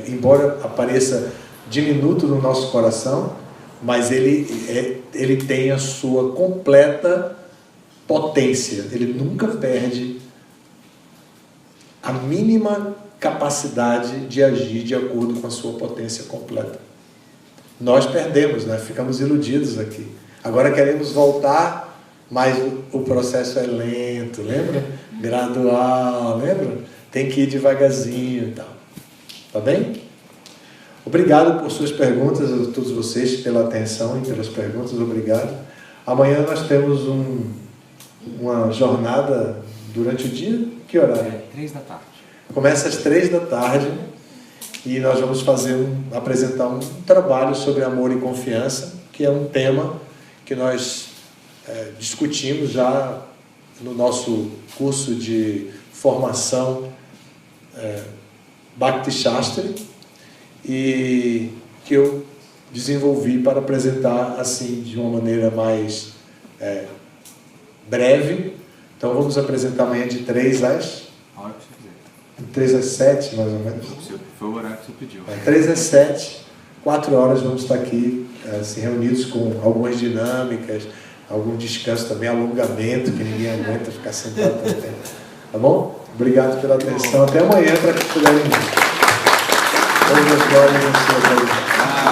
embora apareça diminuto no nosso coração, mas ele tem a sua completa potência. Ele nunca perde a mínima capacidade de agir de acordo com a sua potência completa. Nós perdemos, né? Ficamos iludidos aqui. Agora queremos voltar, mas o processo é lento, lembra? Gradual, lembra? Tem que ir devagarzinho e tal. Tá bem? Obrigado por suas perguntas, a todos vocês, pela atenção e pelas perguntas. Obrigado. Amanhã nós temos uma jornada durante o dia. Que horário? 3 da tarde. Começa às 3 da tarde e nós vamos apresentar um trabalho sobre amor e confiança, que é um tema que nós discutimos já no nosso curso de formação Bhakti Shastri, e que eu desenvolvi para apresentar assim de uma maneira mais breve. Então vamos apresentar amanhã de 3 às... A hora que você quiser. 3 às 7, mais ou menos. Foi o horário que você pediu. 3 às 7, 4 horas vamos estar aqui assim, reunidos com algumas dinâmicas, algum descanso também, alongamento, que ninguém aguenta ficar sentado tanto tempo. Tá bom? Obrigado pela atenção. Até amanhã para que puderem ir. Todas as glórias no Senhor.